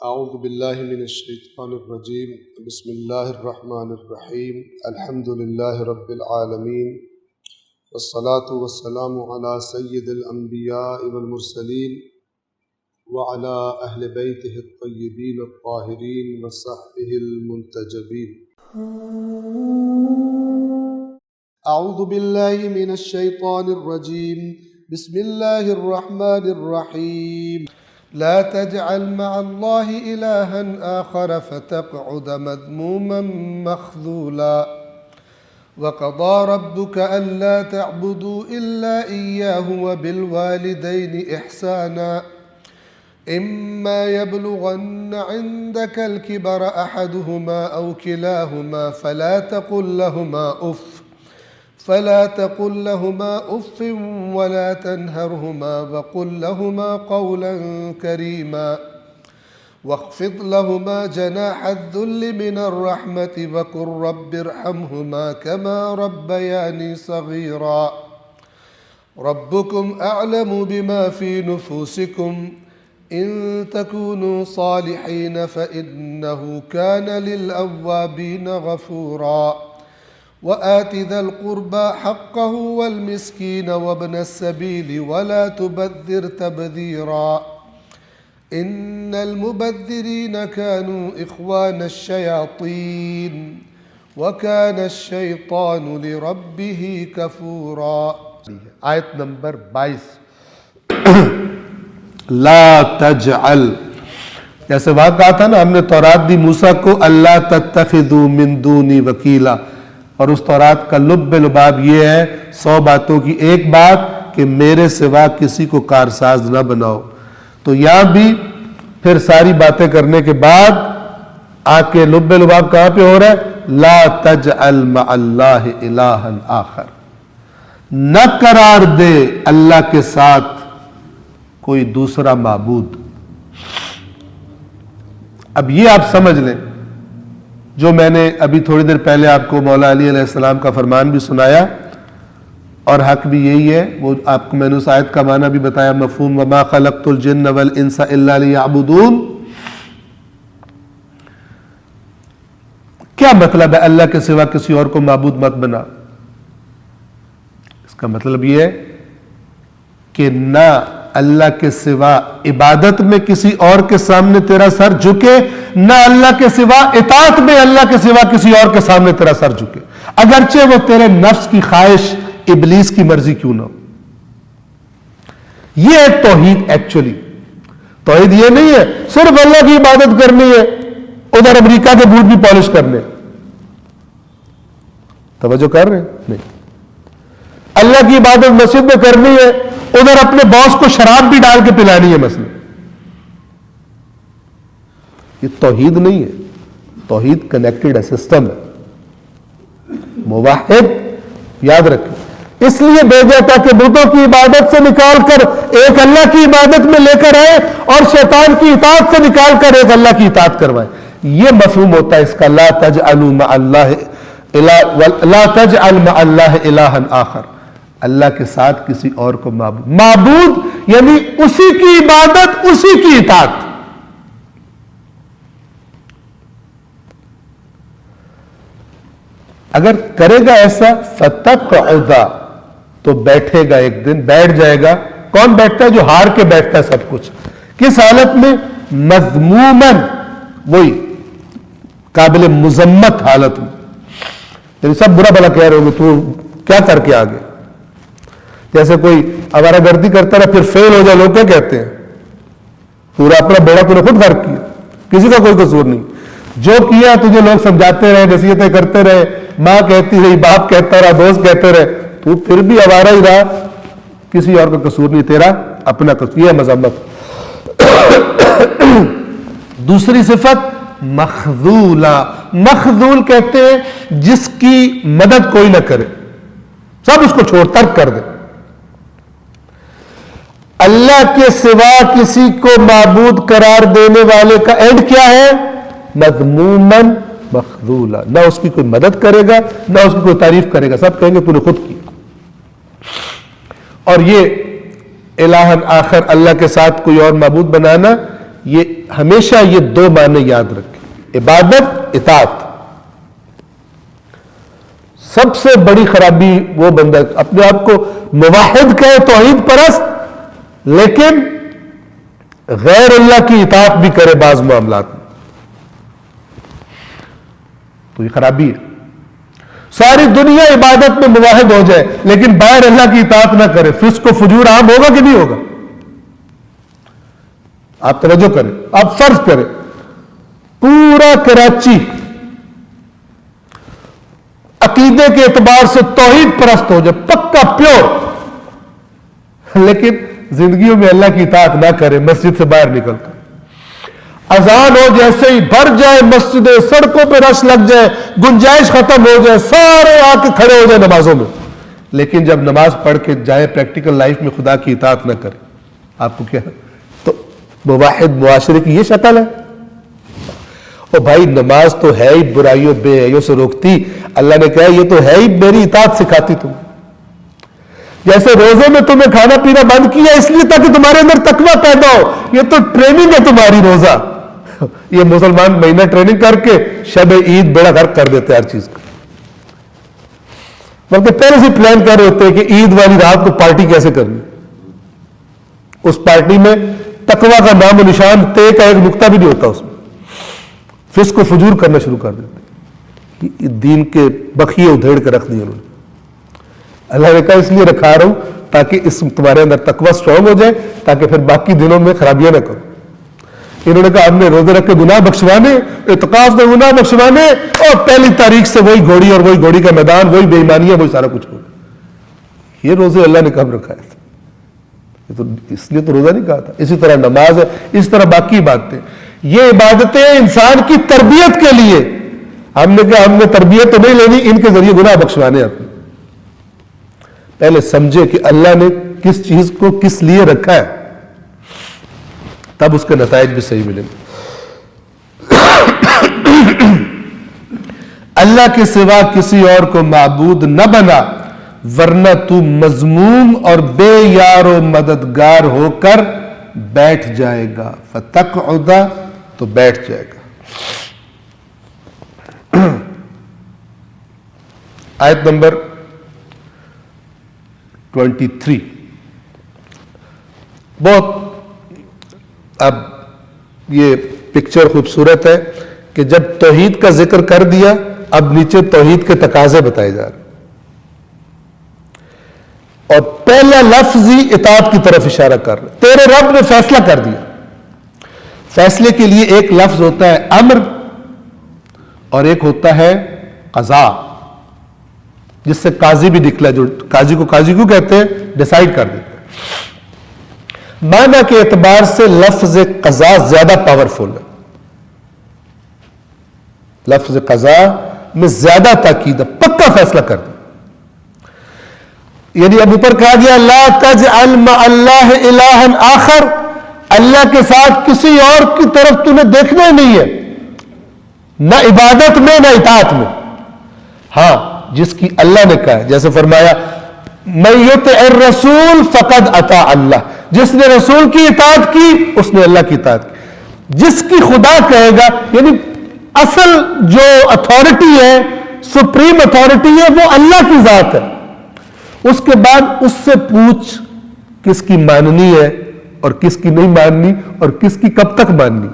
اعوذ باللہ من الشیطان الرجیم بسم اللہ الرحمن الرحیم الحمد للہ رب العالمین والصلاة والسلام علی سید الانبیاء والمرسلین وعلی اہل بیتہ الطیبین الطاہرین وصحبہ المنتجبین۔ اعوذ باللہ من الشیطان الرجیم بسم اللہ الرحمن الرحیم لا تجعل مع الله إلها آخر فتقعد مذموما مخذولا وقضى ربك ألا تعبدوا إلا إياه وبالوالدين إحسانا إما يبلغن عندك الكبر أحدهما أو كلاهما فلا تقل لهما أف ولا تنهرهما وقل لهما قولا كريما واخفض لهما جناح الذل من الرحمة وقل رب ارحمهما كما ربياني صغيرا ربكم أعلم بما في نفوسكم إن تكونوا صالحين فإنه كان للأوابين غفورا وآت ذا القربى حقه والمسكين وابن السبيل ولا تبذر تبذيرا إن المبذرين كانوا إخوان الشياطين وكان الشيطان لربه كفورا۔ آیت نمبر 22 لا تجعل، جیسے وہاں کہا تھا نا ہم نے تورات دی موسیٰ کو اللہ تتخذوا من دونی وکیلا، اور اس تورات کا لب لباب یہ ہے 100 باتوں کی ایک بات کہ میرے سوا کسی کو کارساز نہ بناؤ۔ تو یہاں بھی پھر ساری باتیں کرنے کے بعد آ کے لب لباب کہاں پہ ہو رہا ہے؟ لا تجعل مع اللہ الہا آخر، نہ قرار دے اللہ کے ساتھ کوئی دوسرا معبود۔ اب یہ آپ سمجھ لیں، جو میں نے ابھی تھوڑی دیر پہلے آپ کو مولا علی علیہ السلام کا فرمان بھی سنایا، اور حق بھی یہی ہے، وہ آپ کو میں نے اس آیت کا معنی بھی بتایا، مفہوم وما خلقت الجن والانس الا لیعبدون۔ کیا مطلب ہے اللہ کے سوا کسی اور کو معبود مت بنا؟ اس کا مطلب یہ ہے کہ نہ اللہ کے سوا عبادت میں کسی اور کے سامنے تیرا سر جھکے، نہ اللہ کے سوا اطاعت میں اللہ کے سوا کسی اور کے سامنے تیرا سر جھکے، اگرچہ وہ تیرے نفس کی خواہش ابلیس کی مرضی کیوں نہ ہو۔ یہ ہے توحید۔ ایکچولی توحید یہ نہیں ہے صرف اللہ کی عبادت کرنی ہے، ادھر امریکہ کے بوٹ بھی پالش کرنے۔ توجہ کر رہے ہیں؟ نہیں، اللہ کی عبادت مسجد میں کرنی ہے، ادھر اپنے باس کو شراب بھی ڈال کے پلانی ہے مثلا۔ یہ توحید نہیں ہے، توحید کنیکٹڈ ہے، سسٹم ہے۔ موحد یاد رکھیں، اس لیے بھیجا تھا کہ بتوں کی عبادت سے نکال کر ایک اللہ کی عبادت میں لے کر آئے، اور شیطان کی اطاعت سے نکال کر ایک اللہ کی اطاعت کروائے۔ یہ مفہوم ہوتا ہے اس کا لا تجعلوا مع اللہ الہا آخر، اللہ کے ساتھ کسی اور کو معبود۔ معبود یعنی اسی کی عبادت، اسی کی اطاعت۔ اگر کرے گا ایسا فتقعد، تو بیٹھے گا، ایک دن بیٹھ جائے گا۔ کون بیٹھتا ہے؟ جو ہار کے بیٹھتا ہے سب کچھ۔ کس حالت میں؟ مذمومن، وہی قابل مذمت حالت میں، یعنی سب برا بھلا کہہ رہے ہوں گے تو کیا کر کے آگے؟ جیسے کوئی آوارہ گردی کرتا رہا پھر فیل ہو جائے، لوگ کیا کہتے ہیں؟ پورا اپنا بیڑا تو نے خود غرق کیا، کسی کا کوئی قصور نہیں۔ جو کیا تجھے لوگ سمجھاتے رہے، نصیحتیں کرتے رہے، ماں کہتی رہی، باپ کہتا رہا، دوست کہتے رہے، تو پھر بھی آوارہ ہی رہا، کسی اور کا قصور نہیں، تیرا اپنا قصور۔ یہ مذمت۔ دوسری صفت مخذولا، مخذول کہتے ہیں جس کی مدد کوئی نہ کرے، سب اس کو چھوڑ ترک کر دے۔ اللہ کے سوا کسی کو معبود قرار دینے والے کا اینڈ کیا ہے؟ مذمومن مخذولا، نہ اس کی کوئی مدد کرے گا، نہ اس کی کوئی تعریف کرے گا، سب کہیں گے تو نے خود کی۔ اور یہ الہن آخر، اللہ کے ساتھ کوئی اور معبود بنانا، یہ ہمیشہ یہ دو معنی یاد رکھیں، عبادت، اطاعت۔ سب سے بڑی خرابی وہ بندہ اپنے آپ کو موحد کہے، توحید پرست، لیکن غیر اللہ کی اطاعت بھی کرے بعض معاملات میں، تو یہ خرابی ہے۔ ساری دنیا عبادت میں موحد ہو جائے لیکن باہر اللہ کی اطاعت نہ کرے، فسق و فجور عام ہوگا کہ نہیں ہوگا؟ آپ توجہ کریں، آپ فرض کریں پورا کراچی عقیدے کے اعتبار سے توحید پرست ہو جائے، پکا پیور، لیکن زندگیوں میں اللہ کی اطاعت نہ کرے، مسجد سے باہر نکل کر اذان ہو جیسے ہی بھر جائے مسجدیں، سڑکوں پہ رش لگ جائے، گنجائش ختم ہو جائے، سارے آ کے کھڑے ہو جائے نمازوں میں، لیکن جب نماز پڑھ کے جائے پریکٹیکل لائف میں خدا کی اطاعت نہ کرے، آپ کو کیا ہے؟ تو موحد معاشرے کی یہ شکل ہے۔ اور بھائی نماز تو ہے ہی برائیوں بے حیوں سے روکتی، اللہ نے کہا یہ تو ہے ہی میری اطاعت سکھاتی تم۔ جیسے روزے میں تمہیں کھانا پینا بند کیا اس لیے تاکہ تمہارے اندر تقویٰ پیدا ہو، یہ تو ٹریننگ ہے تمہاری روزہ۔ یہ مسلمان مہینہ ٹریننگ کر کے شب عید بیڑا غرق کر دیتے ہر چیز کا، بلکہ پہلے سے پلان کر رہے ہوتے ہیں کہ عید والی رات کو پارٹی کیسے کرنی، اس پارٹی میں تقویٰ کا نام و نشان تے کا ایک نقطہ بھی نہیں ہوتا، اس میں فسق و فجور کرنا شروع کر دیتے، دین کے بخیے ادھیڑ کے رکھ دیے انہوں نے۔ اللہ نے کہا اس لیے رکھا رہا ہوں تاکہ تمہارے اندر تقویٰ سٹرونگ ہو جائے، تاکہ پھر باقی دنوں میں خرابیاں نہ کرو۔ انہوں نے کہا ہم نے روزے رکھ کے گناہ بخشوانے، اعتکاف کے گناہ بخشوانے، اور پہلی تاریخ سے وہی گھوڑی اور وہی گھوڑی کا میدان، وہی بے ایمانیاں، وہی سارا کچھ ہوگا۔ یہ روزے اللہ نے کب رکھا ہے؟ تو اس لیے تو روزہ نہیں کہا تھا۔ اسی طرح نماز ہے، اس طرح باقی عبادتیں، یہ عبادتیں انسان کی تربیت کے لیے، ہم نے کہا ہم نے تربیت تو نہیں لینی، ان کے ذریعے گناہ بخشوانے اپنے۔ پہلے سمجھے کہ اللہ نے کس چیز کو کس لیے رکھا ہے، تب اس کے نتائج بھی صحیح ملیں گے۔ اللہ کے سوا کسی اور کو معبود نہ بنا، ورنہ تو مذموم اور بے یار و مددگار ہو کر بیٹھ جائے گا، فتقعد، تو بیٹھ جائے گا۔ آیت نمبر 23، بہت اب یہ پکچر خوبصورت ہے کہ جب توحید کا ذکر کر دیا، اب نیچے توحید کے تقاضے بتائے جا رہے، اور پہلا لفظ ہی اطاعت کی طرف اشارہ کر رہا ہے۔ تیرے رب نے فیصلہ کر دیا، فیصلے کے لیے ایک لفظ ہوتا ہے امر اور ایک ہوتا ہے قضاء، جس سے قاضی بھی نکلا، جو قاضی کو کہتے ہیں ڈیسائیڈ کر دیتے ہیں۔ معنی کے اعتبار سے لفظ قضاء زیادہ پاورفل ہے، لفظ قضاء میں زیادہ تاکید ہے، پکا فیصلہ کر دیا۔ یعنی اب اوپر کہا گیا لا تجعل مع اللہ الہا آخر، اللہ کے ساتھ کسی اور کی طرف تمہیں دیکھنا ہی نہیں ہے، نہ عبادت میں نہ اطاعت میں۔ ہاں جس کی اللہ نے کہا ہے، جیسے فرمایا من یطع الرسول فقد اطاع اللہ، جس نے رسول کی اطاعت کی اس نے اللہ کی اطاعت کی۔ جس کی خدا کہے گا، یعنی اصل جو اتھارٹی ہے، سپریم اتھارٹی ہے، وہ اللہ کی ذات ہے۔ اس کے بعد اس سے پوچھ کس کی ماننی ہے اور کس کی نہیں ماننی، اور کس کی کب تک ماننی،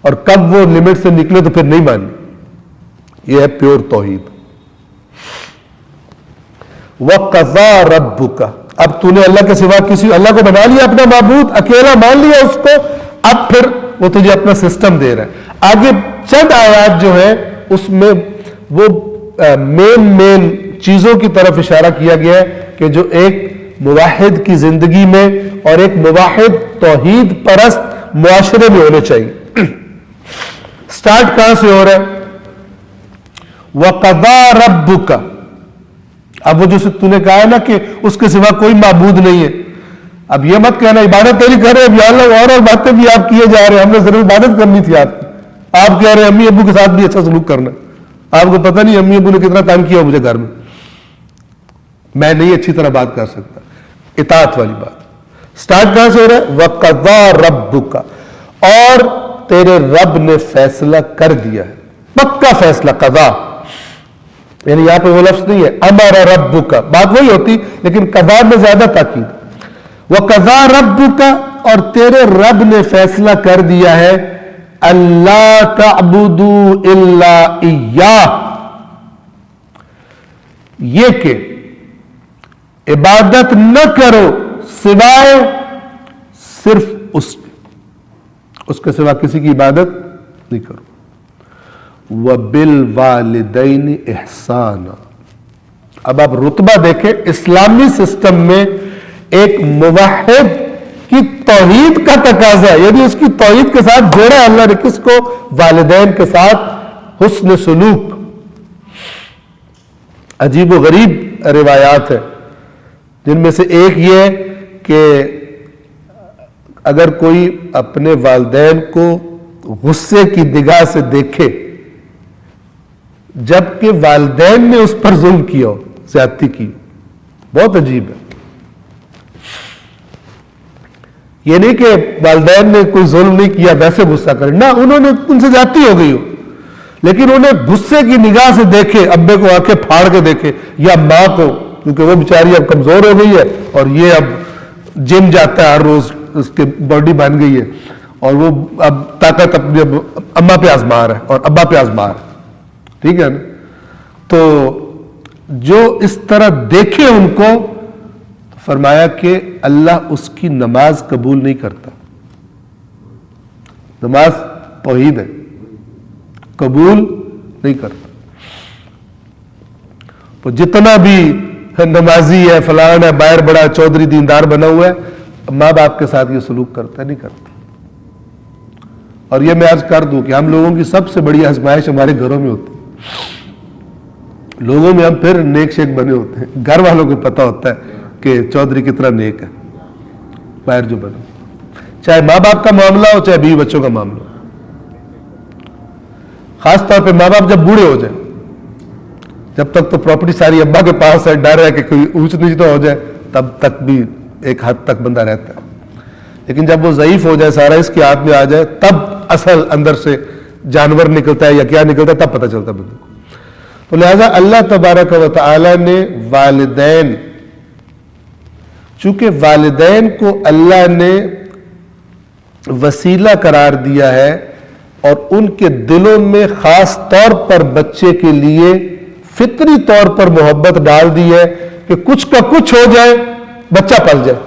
اور کب وہ لمٹ سے نکلے تو پھر نہیں ماننی۔ یہ ہے پیور توحید۔ وَقَضَىٰ رَبُّكَ، اب تو نے اللہ کے سوا کسی، اللہ کو بنا لیا اپنا معبود، اکیلا مان لیا اس کو، اب پھر وہ تجھے اپنا سسٹم دے رہا ہے۔ آگے چند آیات جو ہے اس میں وہ مین چیزوں کی طرف اشارہ کیا گیا ہے کہ جو ایک موحد کی زندگی میں اور ایک موحد توحید پرست معاشرے میں ہونے چاہیے۔ سٹارٹ کہاں سے ہو رہا ہے؟ وَقَضَىٰ رَبُّكَ، اب وہ جو تو نے کہا ہے نا کہ اس کے سوا کوئی معبود نہیں ہے، اب یہ مت کہنا عبادت تیری کر رہے ہیں، یا اللہ اور باتیں بھی آپ کیے جا رہے ہیں، ہم نے ضرور عبادت کرنی تھی آپ کی، آپ کہہ رہے ہیں امی ابو کے ساتھ بھی اچھا سلوک کرنا، آپ کو پتہ نہیں امی ابو نے کتنا تنگ کیا مجھے گھر میں نہیں اچھی طرح بات کر سکتا۔ اطاعت والی بات سٹارٹ کہاں سے ہو رہا ہے؟ وَقَضَىٰ رَبُّكَ، اور تیرے رب نے فیصلہ کر دیا ہے، پکا فیصلہ، قضا، یعنی یہاں پہ وہ لفظ نہیں ہے امر ربک، بات وہی ہوتی لیکن قضا میں زیادہ تاکید، وقضا ربک، اور تیرے رب نے فیصلہ کر دیا ہے اللہ تعبدوا الا ایاہ، یہ کہ عبادت نہ کرو سوائے صرف اس کے سوا کسی کی عبادت نہیں کرو، وَبِالْوَالِدَيْنِ إِحْسَانًا۔ اب آپ رتبہ دیکھیں، اسلامی سسٹم میں ایک موحد کی توحید کا تقاضا ہے، یعنی اس کی توحید کے ساتھ جوڑا ہے اللہ نے کس کو؟ والدین کے ساتھ حسن سلوک۔ عجیب و غریب روایات ہیں جن میں سے ایک یہ ہے کہ اگر کوئی اپنے والدین کو غصے کی نگاہ سے دیکھے جبکہ والدین نے اس پر ظلم کیا ہو، زیادتی کی ہو، بہت عجیب ہے۔ یہ نہیں کہ والدین نے کوئی ظلم نہیں کیا ویسے غصہ کرے، نہ، انہوں نے ان سے زیادتی ہو گئی ہو لیکن انہیں غصے کی نگاہ سے دیکھے، ابے کو آنکھیں پھاڑ کے دیکھے یا ماں کو، کیونکہ وہ بیچاری اب کمزور ہو گئی ہے اور یہ اب جم جاتا ہے ہر روز، اس کی باڈی بن گئی ہے اور وہ اب طاقت اپنی اماں پہ آزما رہا ہے اور ابا پہ آزما رہا ہے، ٹھیک ہے نا؟ تو جو اس طرح دیکھے ان کو، فرمایا کہ اللہ اس کی نماز قبول نہیں کرتا۔ نماز توحید ہے، قبول نہیں کرتا۔ تو جتنا بھی نمازی ہے، فلان ہے، باہر بڑا چودھری دیندار بنا ہوا ہے، ماں باپ کے ساتھ یہ سلوک کرتا ہے؟ نہیں کرتا۔ اور یہ میں عرض کر دوں کہ ہم لوگوں کی سب سے بڑی آزمائش ہمارے گھروں میں ہوتی ہے، لوگوں میں ہم پھر نیک شیک بنے ہوتے ہیں، گھر والوں کو پتہ ہوتا ہے کہ چودھری کتنا نیک ہے، باہر جو بنے، چاہے ماں باپ کا معاملہ ہو چاہے بیوی بچوں کا معاملہ ہو، خاص طور پہ ماں باپ جب بوڑھے ہو جائیں، جب تک تو پراپرٹی ساری ابا کے پاس ہے، ڈر ہے کہ کوئی اونچ نیچ تو ہو جائے، تب تک بھی ایک حد تک بندہ رہتا ہے، لیکن جب وہ ضعیف ہو جائے، سارا اس کے ہاتھ میں آ جائے، تب اصل اندر سے جانور نکلتا ہے یا کیا نکلتا ہے، تب پتہ چلتا ہے بندے کو۔ تو لہذا اللہ تبارک و تعالی نے والدین، چونکہ والدین کو اللہ نے وسیلہ قرار دیا ہے اور ان کے دلوں میں خاص طور پر بچے کے لیے فطری طور پر محبت ڈال دی ہے کہ کچھ کا کچھ ہو جائے بچہ پل جائے،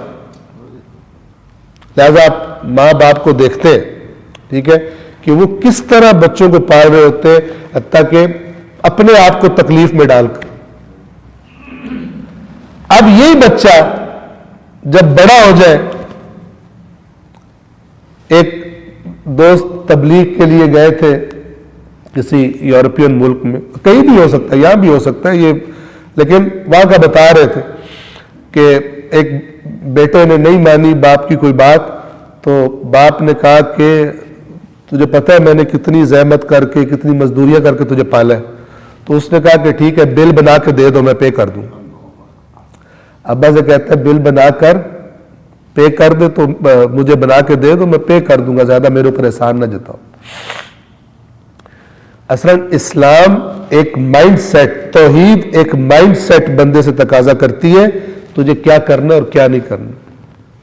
لہذا آپ ماں باپ کو دیکھتے ہیں، ٹھیک ہے، کہ وہ کس طرح بچوں کو پال رہے ہوتے ہیں، حتیٰ کہ اپنے آپ کو تکلیف میں ڈال کر۔ اب یہی بچہ جب بڑا ہو جائے، ایک دوست تبلیغ کے لیے گئے تھے کسی یورپین ملک میں، کہیں بھی ہو سکتا ہے، یہاں بھی ہو سکتا ہے یہ، لیکن وہاں کا بتا رہے تھے کہ ایک بیٹے نے نہیں مانی باپ کی کوئی بات، تو باپ نے کہا کہ تجھے پتہ ہے میں نے کتنی زحمت کر کے، کتنی مزدوریاں کر کے تجھے پالا ہے، تو اس نے کہا کہ ٹھیک ہے بل بنا کے دے دو، میں پے کر دوں۔ ابا سے کہتا ہے بل بنا کر پے کر دے تو مجھے بنا کے دے دو، میں پے کر دوں گا، زیادہ میرے اوپر احسان نہ جتاؤ۔ اصلاً اسلام ایک مائنڈ سیٹ، توحید ایک مائنڈ سیٹ بندے سے تقاضا کرتی ہے، تجھے کیا کرنا اور کیا نہیں کرنا،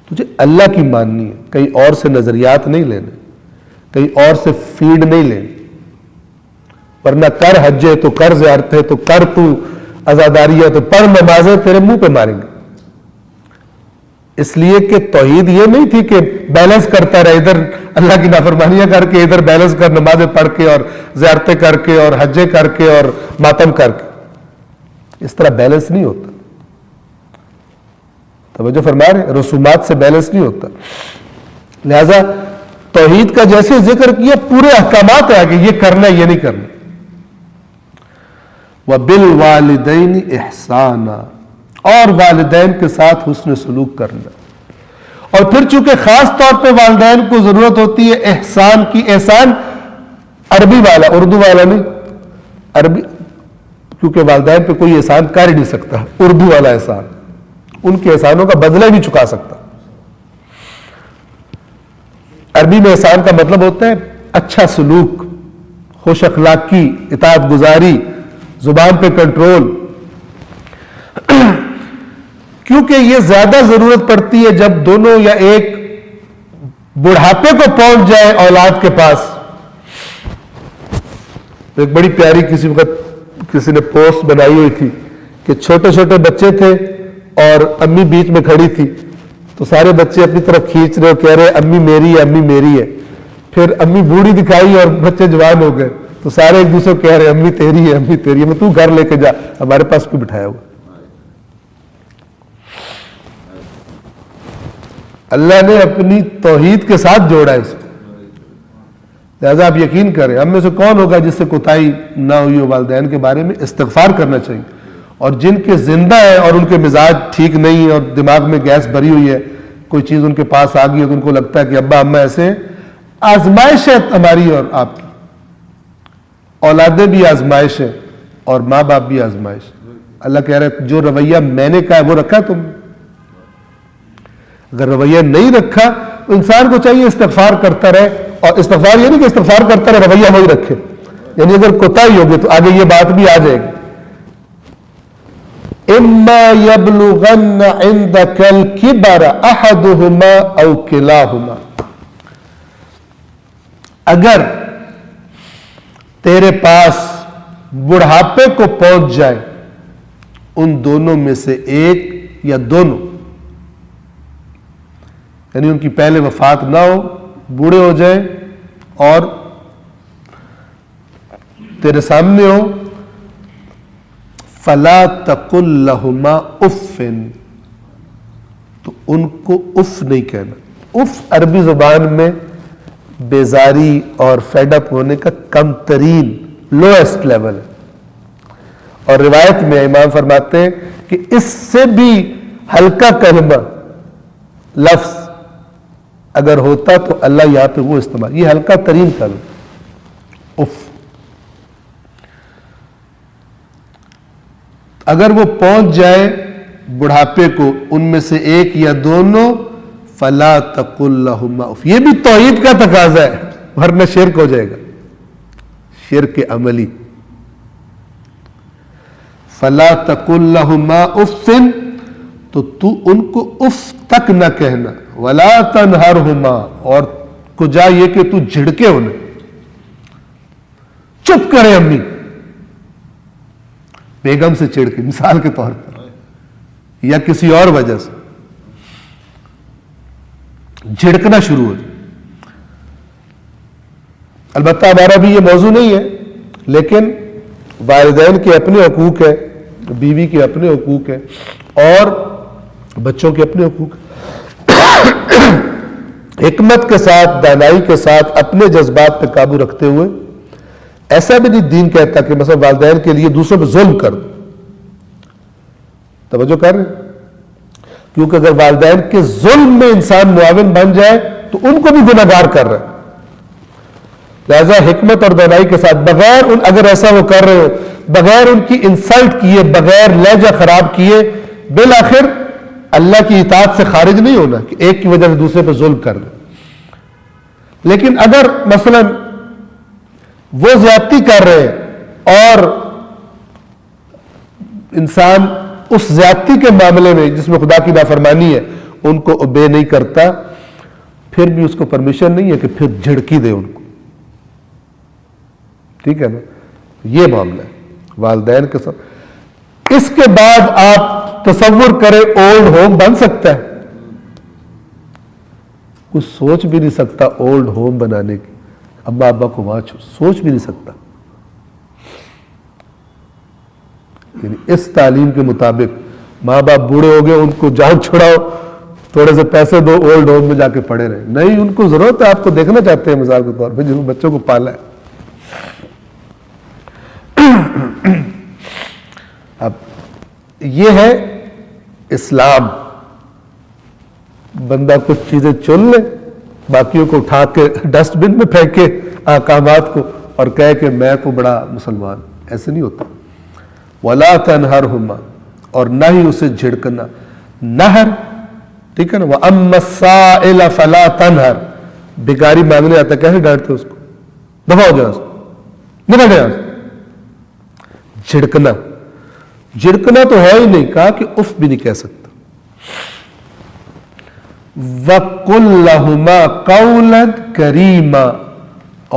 تجھے اللہ کی ماننی ہے، کہیں اور سے نظریات نہیں لینے، کہیں اور سے فیڈ نہیں لینی، ورنہ کر حج ہے تو کر زیارت ہے تو کر، تو عزاداری ہے تو پڑھ نمازیں، تیرے منہ پہ ماریں گے۔ اس لیے کہ توحید یہ نہیں تھی کہ بیلنس کرتا رہے، ادھر اللہ کی نافرمانیاں کر کے ادھر بیلنس کر، نمازیں پڑھ کے اور زیارتیں کر کے اور حجیں کر کے اور ماتم کر کے، اس طرح بیلنس نہیں ہوتا۔ توجہ فرما رہے، رسومات سے بیلنس نہیں ہوتا۔ لہذا توحید کا جیسے ذکر کیا، پورے احکامات ہے کہ یہ کرنا ہے یہ نہیں کرنا۔ وَبِالْوَالِدَيْنِ إِحْسَانًا، اور والدین کے ساتھ حسن سلوک کرنا۔ اور پھر چونکہ خاص طور پہ والدین کو ضرورت ہوتی ہے احسان کی، احسان عربی والا، اردو والا نہیں، عربی، کیونکہ والدین پہ کوئی احسان کر ہی نہیں سکتا، اردو والا احسان، ان کے احسانوں کا بدلہ نہیں چکا سکتا۔ عربی میں احسان کا مطلب ہوتا ہے اچھا سلوک، خوش اخلاقی، اطاعت گزاری، زبان پہ کنٹرول. کیونکہ یہ زیادہ ضرورت پڑتی ہے جب دونوں یا ایک بڑھاپے کو پہنچ جائے اولاد کے پاس. ایک بڑی پیاری کسی وقت کسی نے پوسٹ بنائی ہوئی تھی کہ چھوٹے چھوٹے بچے تھے اور امی بیچ میں کھڑی تھی، تو سارے بچے اپنی طرف کھینچ رہے اور کہہ رہے امی میری ہے، امی میری ہے. پھر امی بوڑھی دکھائی اور بچے جوان ہو گئے، تو سارے ایک دوسرے کو کہہ رہے امی تیری ہے، امی تیری ہے، میں تو گھر لے کے جا، ہمارے پاس کیوں بٹھایا ہوا. اللہ نے اپنی توحید کے ساتھ جوڑا ہے اس کو. لہذا آپ یقین کریں، ہم میں سے کون ہوگا جس سے کوتاہی نہ ہوئی ہو والدین کے بارے میں. استغفار کرنا چاہیے. اور جن کے زندہ ہیں اور ان کے مزاج ٹھیک نہیں ہے اور دماغ میں گیس بھری ہوئی ہے، کوئی چیز ان کے پاس آ گئی ہے تو ان کو لگتا ہے کہ ابا اماں ایسے ہیں. آزمائش ہے ہماری اور آپ کی. اولادیں بھی آزمائش ہیں اور ماں باپ بھی آزمائش. اللہ کہہ رہا ہے جو رویہ میں نے کہا ہے وہ رکھا تم نے. اگر رویہ نہیں رکھا تو انسان کو چاہیے استغفار کرتا رہے. اور استغفار یہ نہیں کہ استغفار کرتا رہے رویہ وہی رکھے، یعنی اگر کوتاہی ہوگی تو آگے یہ بات بھی آ جائے گی. اما یبلغن عندک الکبر احدہما او کلاہما، اگر تیرے پاس بڑھاپے کو پہنچ جائے ان دونوں میں سے ایک یا دونوں، یعنی ان کی پہلے وفات نہ ہو، بوڑھے ہو جائیں اور تیرے سامنے ہو، فلا تقل لہما اف، تو ان کو اف نہیں کہنا. اف عربی زبان میں بیزاری اور فیڈ اپ ہونے کا کم ترین لوئسٹ لیول ہے. اور روایت میں امام فرماتے ہیں کہ اس سے بھی ہلکا کلمہ لفظ اگر ہوتا تو اللہ یہاں پہ وہ استعمال، یہ ہلکا ترین کلمہ اف. اگر وہ پہنچ جائے بڑھاپے کو ان میں سے ایک یا دونوں، فلا تقل لہما اف. یہ بھی توحید کا تقاضا ہے ورنہ شرک ہو جائے گا، شرک عملی. فلا تقل لہما اف، تو ان کو اف تک نہ کہنا. ولا تنہرہما، اور کجا یہ کہ تو جھڑکے انہیں، چپ کرے امی. بیگم سے چڑھ کے مثال کے طور پر یا کسی اور وجہ سے جھڑکنا شروع ہو جائے. البتہ ہمارا بھی یہ موضوع نہیں ہے، لیکن والدین کے اپنے حقوق ہے، بیوی کے اپنے حقوق ہے اور بچوں کے اپنے حقوق. حکمت کے ساتھ، دانائی کے ساتھ، اپنے جذبات پہ قابو رکھتے ہوئے. ایسا بھی نہیں دین کہتا کہ مثلا والدین کے لیے دوسروں پہ ظلم کر دو. توجہ کر رہے ہیں؟ کیونکہ اگر والدین کے ظلم میں انسان معاون بن جائے تو ان کو بھی گناہگار کر رہا ہے. لہذا حکمت اور دانائی کے ساتھ، بغیر اگر ایسا وہ کر رہے ہو، بغیر ان کی انسلٹ کیے، بغیر لہجہ خراب کیے، بالآخر اللہ کی اطاعت سے خارج نہیں ہونا کہ ایک کی وجہ سے دوسرے پہ ظلم کر دیں. لیکن اگر مثلا وہ زیادتی کر رہے ہیں اور انسان اس زیادتی کے معاملے میں جس میں خدا کی نافرمانی ہے ان کو اوبے نہیں کرتا، پھر بھی اس کو پرمیشن نہیں ہے کہ پھر جھڑکی دے ان کو. ٹھیک ہے نا؟ یہ معاملہ ہے والدین کے ساتھ. اس کے بعد آپ تصور کریں اولڈ ہوم بن سکتا ہے؟ کچھ سوچ بھی نہیں سکتا اولڈ ہوم بنانے کی. ابا ابا کو وہاں سوچ بھی نہیں سکتا. یعنی اس تعلیم کے مطابق ماں باپ بوڑھے ہو گئے، ان کو جان چھڑاؤ، تھوڑے سے پیسے دو، اولڈ ہوم میں جا کے پڑے رہے. نہیں، ان کو ضرورت ہے، آپ کو دیکھنا چاہتے ہیں مثال کے طور پہ جن بچوں کو پالا ہے. اب یہ ہے اسلام. بندہ کچھ چیزیں چن لے، باقیوں کو اٹھا کے ڈسٹ بن میں پھینکے احکامات کو اور کہے کہ میں تو بڑا مسلمان. ایسے نہیں ہوتا. ولا تنہرہما، اور نہ ہی اسے جھڑکنا. نہر، ٹھیک ہے نا؟ وَأَمَّا السَّائِلَ فَلَا تَنْهَرْ، بھکاری مانگنے آتا ہے کیسے ڈانٹتے اس کو؟ دفع ہو جائے، نکل جائے۔ جھڑکنا تو ہے ہی نہیں، کہا کہ اف بھی نہیں کہہ سکتا۔ وَقُلْ لَهُمَا قَوْلًا كَرِيمًا،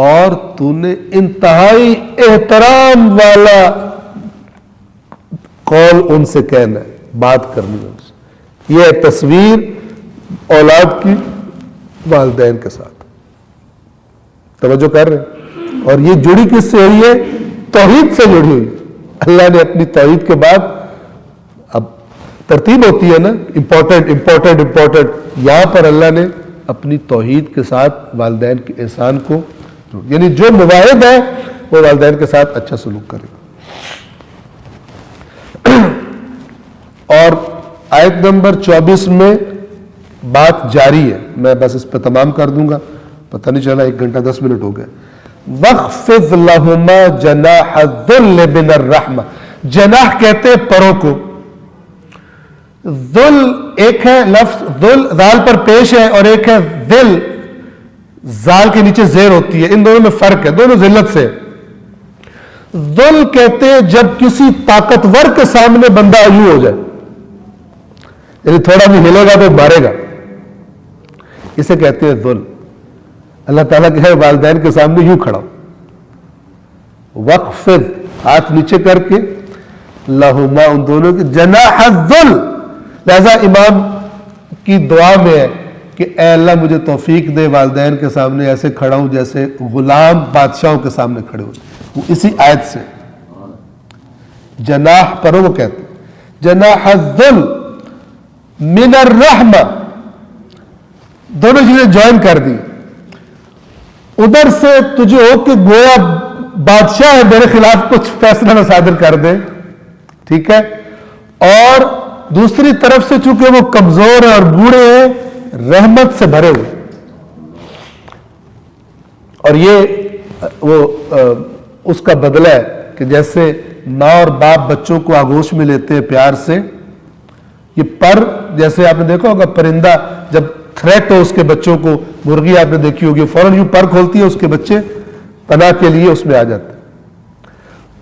اور تو نے انتہائی احترام والا قول ان سے کہنا ہے، بات کرنی ہے ان سے۔ یہ ہے تصویر اولاد کی والدین کے ساتھ، توجہ کر رہے ہیں؟ اور یہ جڑی کس سے ہوئی ہے؟ توحید سے جڑی ہوئی ہے۔ اللہ نے اپنی توحید کے بعد، اب ترتیب ہوتی ہے نا، امپورٹنٹ، یہاں پر اللہ نے اپنی توحید کے ساتھ والدین کے احسان کو، یعنی جو مواہد ہے وہ والدین کے ساتھ اچھا سلوک کرے۔ اور آیت نمبر 24 میں بات جاری ہے، میں بس اس پہ تمام کر دوں گا، پتہ نہیں چلا 1 گھنٹہ 10 منٹ ہو گئے۔ وَاخْفِضْ لَهُمَا جَنَاحَ الذُّلِّ مِنَ الرَّحْمَةِ، جناح کہتے ہیں پروں کو، ذل ایک ہے لفظ، ذل ذال پر پیش ہے، اور ایک ہے ذل ذال کے نیچے زیر ہوتی ہے، ان دونوں میں فرق ہے، دونوں ذلت سے۔ ذل کہتے ہیں جب کسی طاقتور کے سامنے بندہ یوں ہو جائے، یعنی تھوڑا بھی ہلے گا تو مارے گا، اسے کہتے ہیں ذل۔ اللہ تعالیٰ کہ ہے والدین کے سامنے یوں کھڑا ہو، وقفض ہاتھ نیچے کر کے، لہما ان دونوں کی، جناح الذل، لہذا امام کی دعا میں ہے کہ اے اللہ مجھے توفیق دے والدین کے سامنے ایسے کھڑا ہوں جیسے غلام بادشاہوں کے سامنے کھڑے ہو، وہ اسی آیت سے جناح پروں کو کہتے ہیں، جناح الذل من الرحمہ، دونوں چیزیں جوائن کر دی۔ ادھر سے تجھے ہو کہ گویا بادشاہ ہے، میرے خلاف کچھ فیصلہ نہ صادر کر دے، ٹھیک ہے، اور دوسری طرف سے چونکہ وہ کمزور ہیں اور بوڑھے ہیں، رحمت سے بھرے ہوئے۔ اور یہ وہ اس کا بدلہ ہے کہ جیسے ماں اور باپ بچوں کو آغوش میں لیتے ہیں پیار سے، یہ پر، جیسے آپ نے دیکھا ہوگا پرندہ جب تھریٹ ہو اس کے بچوں کو، مرغی آپ نے دیکھی ہوگی فوراً یوں پر کھولتی ہے، اس کے بچے پناہ کے لیے اس میں آ جاتے ہیں۔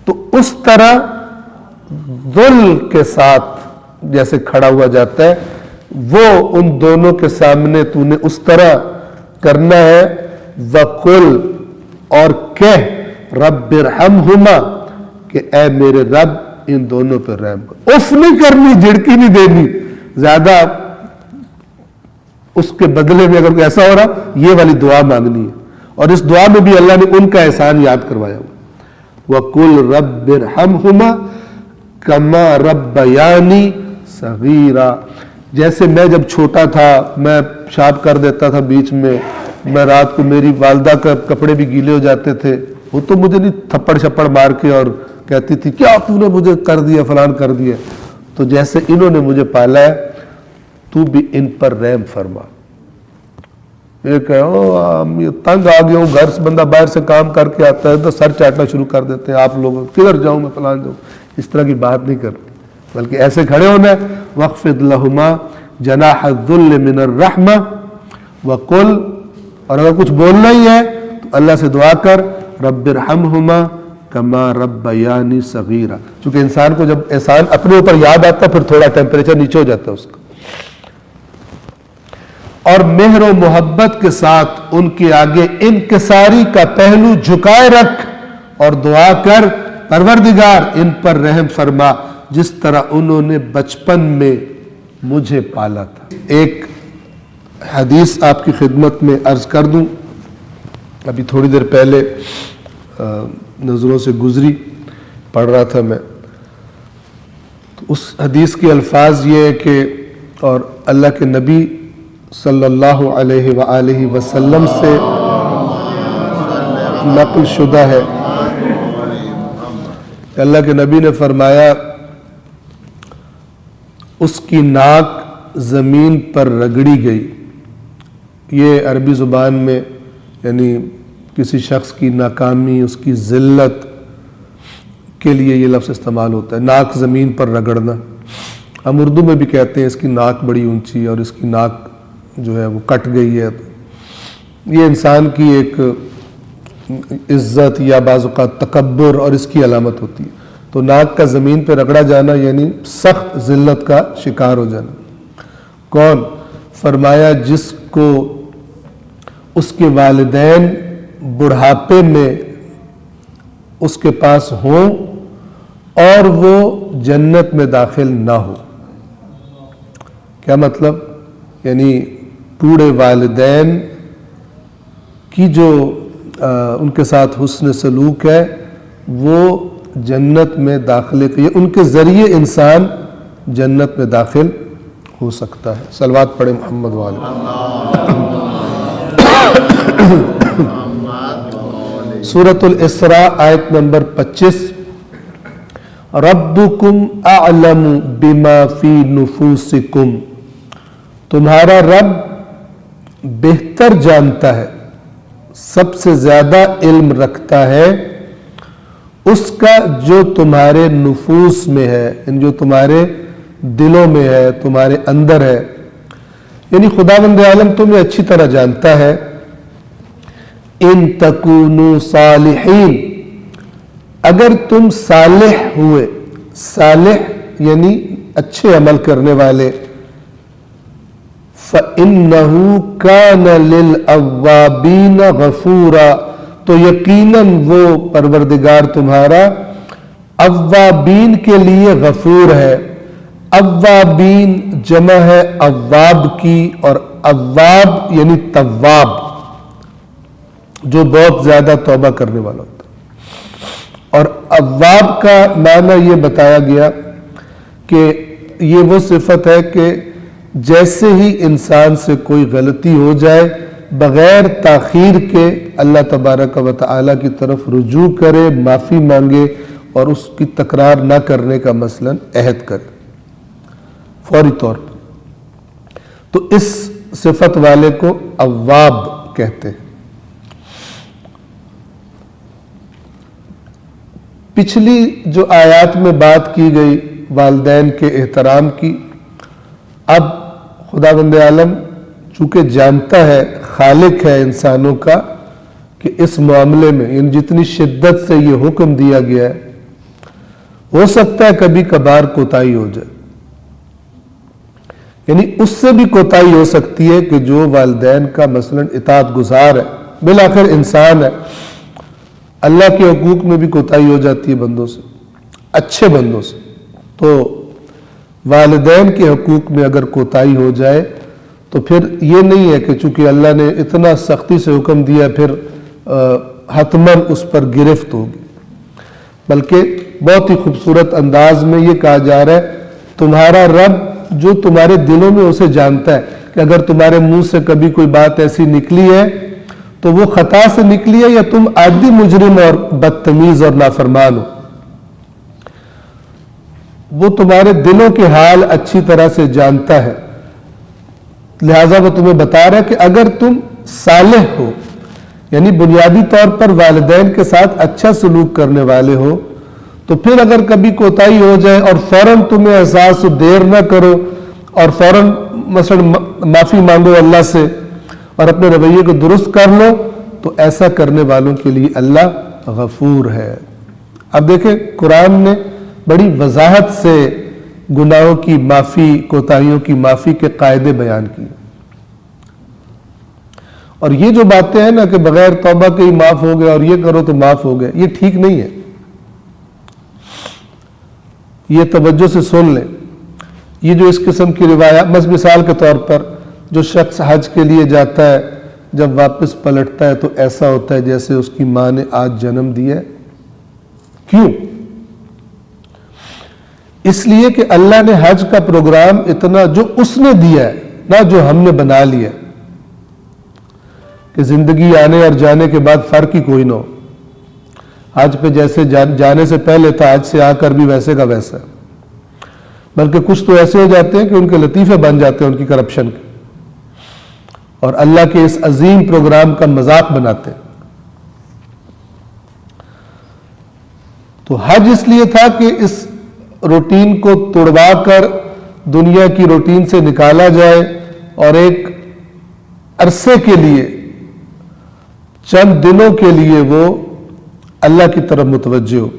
تو اس طرح ذل کے ساتھ جیسے کھڑا ہوا جاتا ہے، وہ ان دونوں کے سامنے تو نے اس طرح کرنا ہے۔ وَقُلْ، اور کہہ، رب ارحمہما، کہ اے میرے رب ان دونوں پر رحم کر۔ اف نہیں کرنی، جھڑکی نہیں دینی زیادہ، اس کے بدلے میں اگر ایسا ہو رہا یہ والی دعا مانگنی ہے، اور اس دعا میں بھی اللہ نے ان کا احسان یاد کروایا ہوا۔ وَقُلْ رَبِّ ارْحَمْهُمَا كَمَا رَبَّيَانِي صَغِيرًا، جیسے میں جب چھوٹا تھا میں پیشاب کر دیتا تھا بیچ میں رات کو میری والدہ کا کپڑے بھی گیلے ہو جاتے تھے، وہ تو مجھے نہیں تھپڑ شپڑ مار کے اور کہتی تھی کیا تو نے مجھے کر دیا فلان کر دیا، تو جیسے انہوں نے مجھے پالا ہے تو بھی ان پر رحم فرما۔ یہ کہ یہ تنگ آ گیا ہوں، گھر سے بندہ باہر سے کام کر کے آتا ہے تو سر چاٹنا شروع کر دیتے ہیں، آپ لوگ کدھر جاؤں میں فلان جاؤں، اس طرح کی بات نہیں کرتی، بلکہ ایسے کھڑے ہونا ہے۔ وَاخْفِضْ لَهُمَا جَنَاحَ الذُّلِّ مِنَ الرَّحْمَةِ وَقُلْ، اور اگر کچھ بولنا ہی ہے تو اللہ سے دعا کر، رب ارحمہما کما ربیانی صغیرا، چونکہ انسان کو جب احسان اپنے اوپر یاد آتا ہے پھر تھوڑا ٹیمپریچر نیچے ہو جاتا ہے اس کا۔ اور مہر و محبت کے ساتھ ان کے آگے انکساری کا پہلو جھکائے رکھ اور دعا کر، پروردگار ان پر رحم فرما جس طرح انہوں نے بچپن میں مجھے پالا تھا۔ ایک حدیث آپ کی خدمت میں عرض کر دوں، ابھی تھوڑی دیر پہلے نظروں سے گزری، پڑھ رہا تھا میں، تو اس حدیث کے الفاظ یہ ہے کہ، اور اللہ کے نبی صلی اللہ علیہ وآلہ وسلم سے نقل شدہ ہے کہ اللہ کے نبی نے فرمایا، اس کی ناک زمین پر رگڑی گئی۔ یہ عربی زبان میں یعنی کسی شخص کی ناکامی، اس کی ذلت کے لیے یہ لفظ استعمال ہوتا ہے، ناک زمین پر رگڑنا۔ ہم اردو میں بھی کہتے ہیں اس کی ناک بڑی اونچی اور اس کی ناک جو ہے وہ کٹ گئی ہے، یہ انسان کی ایک عزت یا بعض اوقات تکبر اور اس کی علامت ہوتی ہے. تو ناک کا زمین پہ رگڑا جانا یعنی سخت ذلت کا شکار ہو جانا. کون؟ فرمایا جس کو اس کے والدین بڑھاپے میں اس کے پاس ہوں اور وہ جنت میں داخل نہ ہو. کیا مطلب؟ یعنی بوڑھے والدین کی جو ان کے ساتھ حسن سلوک ہے وہ جنت میں داخلے کے ان کے ذریعے انسان جنت میں داخل ہو سکتا ہے. صلوات پڑھیں محمد والے. سورۃ الاسراء آیت نمبر 25. ربکم اعلم بما فی نفوسکم، تمہارا رب بہتر جانتا ہے، سب سے زیادہ علم رکھتا ہے اس کا جو تمہارے نفوس میں ہے، جو تمہارے دلوں میں ہے، تمہارے اندر ہے. یعنی خداوند عالم تمہیں اچھی طرح جانتا ہے. ان تکونوا صالحین، اگر تم صالح ہوئے، صالح یعنی اچھے عمل کرنے والے، فَإِنَّهُ كَانَ لِلْأَوَّابِينَ غَفُورًا، تو یقیناً وہ پروردگار تمہارا اوابین کے لیے غفور ہے. اوابین جمع ہے اواب کی، اور اواب یعنی تواب، جو بہت زیادہ توبہ کرنے والا ہوتا ہے. اور اواب کا معنی یہ بتایا گیا کہ یہ وہ صفت ہے کہ جیسے ہی انسان سے کوئی غلطی ہو جائے بغیر تاخیر کے اللہ تبارک و تعالی کی طرف رجوع کرے، معافی مانگے اور اس کی تکرار نہ کرنے کا مثلاً عہد کرے فوری طور پر. تو اس صفت والے کو اواب کہتے ہیں. پچھلی جو آیات میں بات کی گئی والدین کے احترام کی، اب خداوند عالم چونکہ جانتا ہے، خالق ہے انسانوں کا، کہ اس معاملے میں یعنی جتنی شدت سے یہ حکم دیا گیا ہے، ہو سکتا ہے کبھی کبھار کوتاہی ہو جائے. یعنی اس سے بھی کوتاہی ہو سکتی ہے کہ جو والدین کا مثلاً اطاعت گزار ہے، بالآخر انسان ہے، اللہ کے حقوق میں بھی کوتاہی ہو جاتی ہے بندوں سے، اچھے بندوں سے. تو والدین کے حقوق میں اگر کوتاہی ہو جائے تو پھر یہ نہیں ہے کہ چونکہ اللہ نے اتنا سختی سے حکم دیا پھر حتماً اس پر گرفت ہوگی، بلکہ بہت ہی خوبصورت انداز میں یہ کہا جا رہا ہے تمہارا رب جو تمہارے دلوں میں اسے جانتا ہے کہ اگر تمہارے منہ سے کبھی کوئی بات ایسی نکلی ہے تو وہ خطا سے نکلی ہے یا تم عادی مجرم اور بدتمیز اور نافرمان ہو. وہ تمہارے دلوں کے حال اچھی طرح سے جانتا ہے، لہٰذا وہ تمہیں بتا رہا ہے کہ اگر تم صالح ہو، یعنی بنیادی طور پر والدین کے ساتھ اچھا سلوک کرنے والے ہو، تو پھر اگر کبھی کوتاہی ہو جائے اور فوراً تمہیں احساس ہو، دیر نہ کرو اور فوراً مثلا معافی مانگو اللہ سے اور اپنے رویے کو درست کر لو، تو ایسا کرنے والوں کے لیے اللہ غفور ہے. اب دیکھیں قرآن نے بڑی وضاحت سے گناہوں کی معافی، کوتاہیوں کی معافی کے قاعدے بیان کیے. اور یہ جو باتیں ہیں نا کہ بغیر توبہ کے ہی معاف ہو گیا اور یہ کرو تو معاف ہو گیا، یہ ٹھیک نہیں ہے. یہ توجہ سے سن لیں. یہ جو اس قسم کی روایات، مثال کے طور پر جو شخص حج کے لیے جاتا ہے جب واپس پلٹتا ہے تو ایسا ہوتا ہے جیسے اس کی ماں نے آج جنم دیا ہے. کیوں؟ اس لیے کہ اللہ نے حج کا پروگرام اتنا جو اس نے دیا ہے نہ جو ہم نے بنا لیا، کہ زندگی آنے اور جانے کے بعد فرق ہی کوئی نہ ہو. حج پہ جیسے جانے سے پہلے تھا، حج سے آ کر بھی ویسے کا ویسا، بلکہ کچھ تو ایسے ہو جاتے ہیں کہ ان کے لطیفے بن جاتے ہیں ان کی کرپشن کے، اور اللہ کے اس عظیم پروگرام کا مذاق بناتے ہیں. تو حج اس لیے تھا کہ اس روٹین کو توڑوا کر دنیا کی روٹین سے نکالا جائے اور ایک عرصے کے لیے چند دنوں کے لیے وہ اللہ کی طرف متوجہ ہو،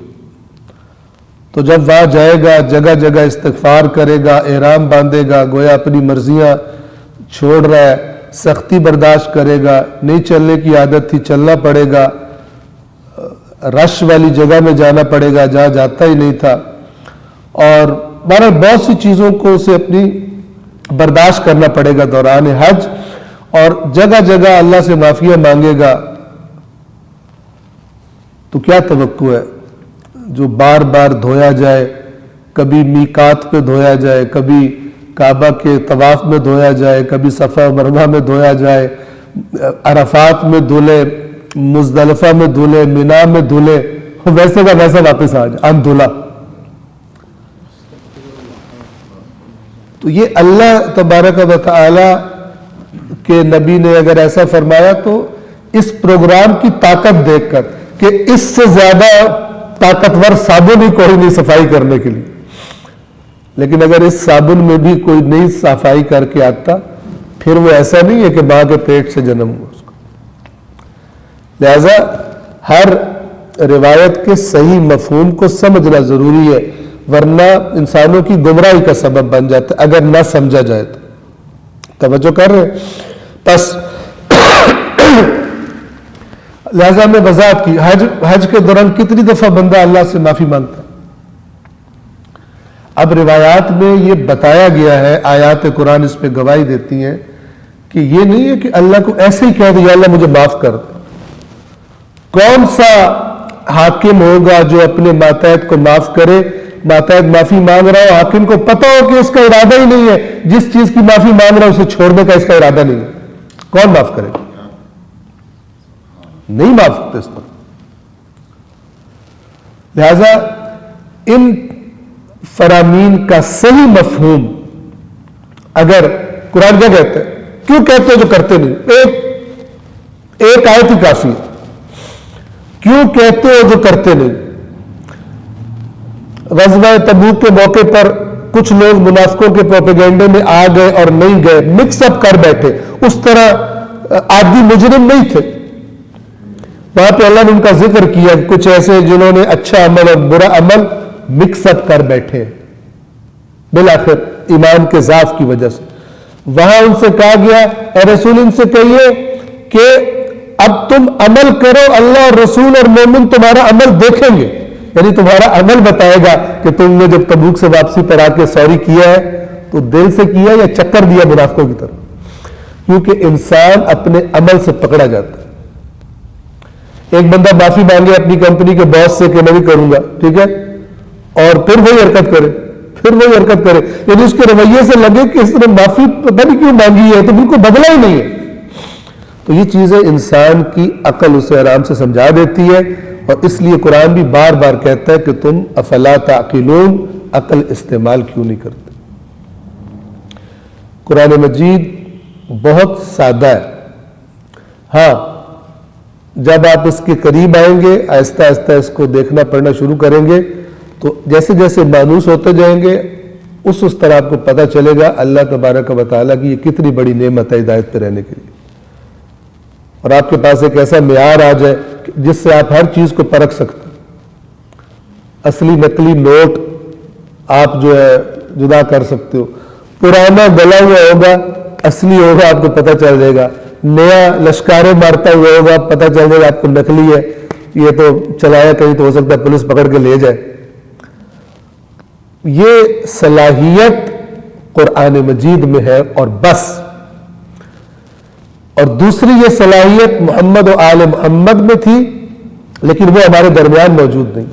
تو جب وہاں جائے گا جگہ جگہ استغفار کرے گا، احرام باندھے گا، گویا اپنی مرضیاں چھوڑ رہا ہے، سختی برداشت کرے گا، نہیں چلنے کی عادت تھی چلنا پڑے گا، رش والی جگہ میں جانا پڑے گا جہاں جاتا ہی نہیں تھا، اور بہرحال بہت سی چیزوں کو اسے اپنی برداشت کرنا پڑے گا دوران حج، اور جگہ جگہ اللہ سے معافیاں مانگے گا، تو کیا توقع ہے؟ جو بار بار دھویا جائے، کبھی میقات پہ دھویا جائے، کبھی کعبہ کے طواف میں دھویا جائے، کبھی صفا و مروہ میں دھویا جائے، عرفات میں دھلے، مزدلفہ میں دھلے، مینا میں دھلے، ویسے کا ویسا واپس آ جائے ان دھلا۔ تو یہ اللہ تبارک و تعالی کے نبی نے اگر ایسا فرمایا تو اس پروگرام کی طاقت دیکھ کر کہ اس سے زیادہ طاقتور صابن ہی کوئی نہیں صفائی کرنے کے لیے، لیکن اگر اس صابن میں بھی کوئی نئی صفائی کر کے آتا پھر وہ ایسا نہیں ہے کہ ماں کے پیٹ سے جنم ہوا اس کو۔ لہذا ہر روایت کے صحیح مفہوم کو سمجھنا ضروری ہے، ورنہ انسانوں کی گمراہی کا سبب بن جاتا ہے اگر نہ سمجھا جائے تو۔ توجہ کر رہے ہیں؟ بس لہذا میں وضاحت کی، حج کے دوران کتنی دفعہ بندہ اللہ سے معافی مانگتا ہے؟ اب روایات میں یہ بتایا گیا ہے، آیات قرآن اس پہ گواہی دیتی ہیں کہ یہ نہیں ہے کہ اللہ کو ایسے ہی کہہ دے یا اللہ مجھے معاف کر دے۔ کون سا حاکم ہوگا جو اپنے ماتحت کو معاف کرے؟ ماتحت معافی مانگ رہا ہو، حاکم کو پتہ ہو کہ اس کا ارادہ ہی نہیں ہے، جس چیز کی معافی مانگ رہا ہے اسے چھوڑنے کا اس کا ارادہ نہیں ہے، کون معاف کرے گا؟ نہیں معاف کرتے اس طرح۔ لہذا ان فرامین کا صحیح مفہوم، اگر قرآن کیا کہتا ہے، کیوں کہتے ہو جو کرتے نہیں؟ ایک آیت ہی کافی ہے، کیوں کہتے ہو جو کرتے نہیں؟ غزوہ تبوک کے موقع پر کچھ لوگ منافقوں کے پروپیگنڈے میں آ گئے اور نہیں گئے، مکس اپ کر بیٹھے، اس طرح عادی مجرم نہیں تھے۔ وہاں پہ اللہ نے ان کا ذکر کیا، کچھ ایسے جنہوں نے اچھا عمل اور برا عمل مکس اپ کر بیٹھے بالآخر ایمان کے ضعف کی وجہ سے۔ وہاں ان سے کہا گیا اے رسول ان سے کہیے کہ اب تم عمل کرو، اللہ اور رسول اور مومن تمہارا عمل دیکھیں گے، یعنی تمہارا عمل بتائے گا کہ تم نے جب تبوک سے واپسی پر آ کے سوری کیا ہے تو دل سے کیا یا چکر دیا منافقوں کی طرف، کیونکہ انسان اپنے عمل سے پکڑا جاتا ہے۔ ایک بندہ معافی مانگے اپنی کمپنی کے باس سے کہ میں بھی کروں گا، ٹھیک ہے، اور پھر وہی حرکت کرے، یعنی اس کے رویے سے لگے کہ اس نے معافی پتہ نہیں کیوں مانگی ہے تو بالکل بدلا ہی نہیں ہے۔ تو یہ چیزیں انسان کی عقل اسے آرام سے سمجھا دیتی ہے، اور اس لیے قرآن بھی بار بار کہتا ہے کہ تم افلا تعقلون، عقل استعمال کیوں نہیں کرتے۔ قرآن مجید بہت سادہ ہے، ہاں جب آپ اس کے قریب آئیں گے، آہستہ آہستہ اس کو دیکھنا پڑھنا شروع کریں گے تو جیسے جیسے مانوس ہوتے جائیں گے اس طرح آپ کو پتہ چلے گا اللہ تبارک و تعالیٰ کی یہ کتنی بڑی نعمت ہے ہدایت پہ رہنے کے لیے، اور آپ کے پاس ایک ایسا معیار آ جائے جس سے آپ ہر چیز کو پرکھ سکتے ہیں۔ اصلی نقلی نوٹ آپ جو ہے جدا کر سکتے ہو، پرانا گلا ہوا ہوگا اصلی ہوگا آپ کو پتہ چل جائے گا، نیا لشکارے مارتا ہوا ہوگا پتہ چل جائے گا آپ کو نقلی ہے، یہ تو چلایا کہیں تو ہو سکتا ہے پولیس پکڑ کے لے جائے۔ یہ صلاحیت قرآن مجید میں ہے اور بس، اور دوسری یہ صلاحیت محمد و آل محمد میں تھی لیکن وہ ہمارے درمیان موجود نہیں،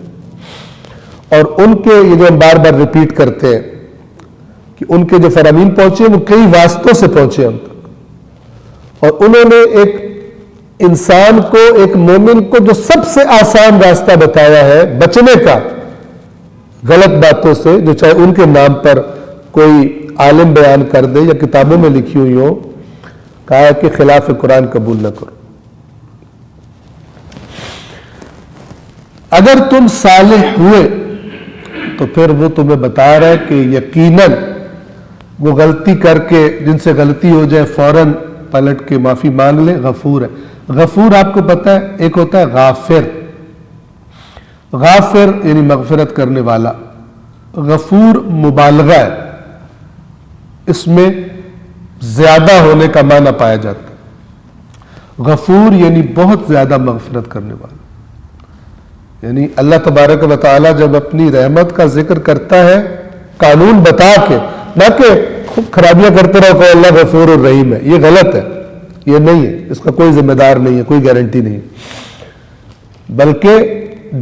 اور ان کے یہ جو ہم بار بار ریپیٹ کرتے ہیں کہ ان کے جو فرامین پہنچے وہ کئی واسطوں سے پہنچے ہم تک، اور انہوں نے ایک انسان کو، ایک مومن کو جو سب سے آسان راستہ بتایا ہے بچنے کا غلط باتوں سے، جو چاہے ان کے نام پر کوئی عالم بیان کر دے یا کتابوں میں لکھی ہوئی ہو، کہا کہ خلاف قرآن قبول نہ کرو۔ اگر تم صالح ہوئے تو پھر وہ تمہیں بتا رہا ہے کہ یقیناً وہ غلطی کر کے، جن سے غلطی ہو جائے فوراً پلٹ کے معافی مانگ لے، غفور ہے۔ غفور آپ کو پتہ ہے ایک ہوتا ہے غافر، غافر یعنی مغفرت کرنے والا، غفور مبالغہ ہے، اس میں زیادہ ہونے کا معنی پایا جاتا ہے۔ غفور یعنی بہت زیادہ مغفرت کرنے والا، یعنی اللہ تبارک و تعالی جب اپنی رحمت کا ذکر کرتا ہے قانون بتا کے، نہ کہ خود خرابیاں کرتے رہو کہ اللہ غفور الرحیم ہے، یہ غلط ہے، یہ نہیں ہے، اس کا کوئی ذمہ دار نہیں ہے، کوئی گارنٹی نہیں ہے، بلکہ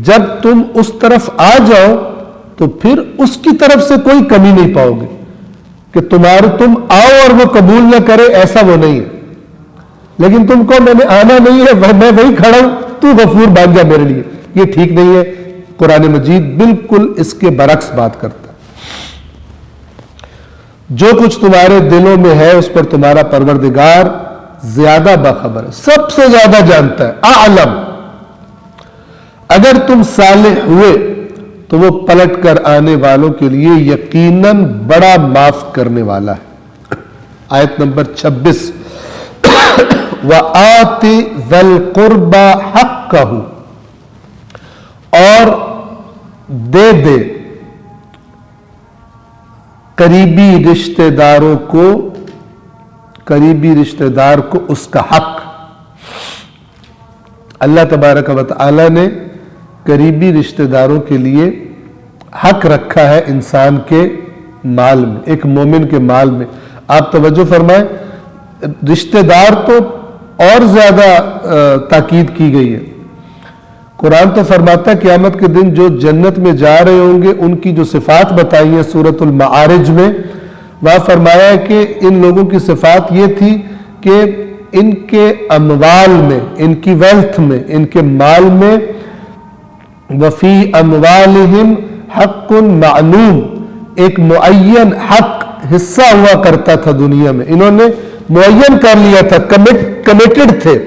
جب تم اس طرف آ جاؤ تو پھر اس کی طرف سے کوئی کمی نہیں پاؤ گے کہ تم آؤ اور وہ قبول نہ کرے، ایسا وہ نہیں ہے، لیکن تم کو میں نے آنا نہیں ہے، میں وہی کھڑا ہوں، تو غفور بن جا میرے لیے، یہ ٹھیک نہیں ہے۔ قرآن مجید بالکل اس کے برعکس بات کرتا ہے۔ جو کچھ تمہارے دلوں میں ہے اس پر تمہارا پروردگار زیادہ باخبر ہے، سب سے زیادہ جانتا ہے، اعلم۔ اگر تم صالح ہوئے تو وہ پلٹ کر آنے والوں کے لیے یقیناً بڑا معاف کرنے والا ہے۔ آیت نمبر 26 وَآتِ ذَا الْقُرْبَى حَقَّهُ، اور دے دے قریبی رشتہ داروں کو، قریبی رشتہ دار کو اس کا حق۔ اللہ تبارک و تعالی نے قریبی رشتہ داروں کے لیے حق رکھا ہے انسان کے مال میں، ایک مومن کے مال میں۔ آپ توجہ فرمائیں، رشتہ دار تو اور زیادہ تاکید کی گئی ہے۔ قرآن تو فرماتا ہے قیامت کے دن جو جنت میں جا رہے ہوں گے ان کی جو صفات بتائی ہیں سورۃ المعارج میں، وہاں فرمایا ہے کہ ان لوگوں کی صفات یہ تھی کہ ان کے اموال میں، ان کی ویلتھ میں، ان کے مال میں وفی اموالہم حق معلوم، ایک معین حق حصہ ہوا کرتا تھا دنیا میں، انہوں نے معین کر لیا تھا، کمیٹڈ تھے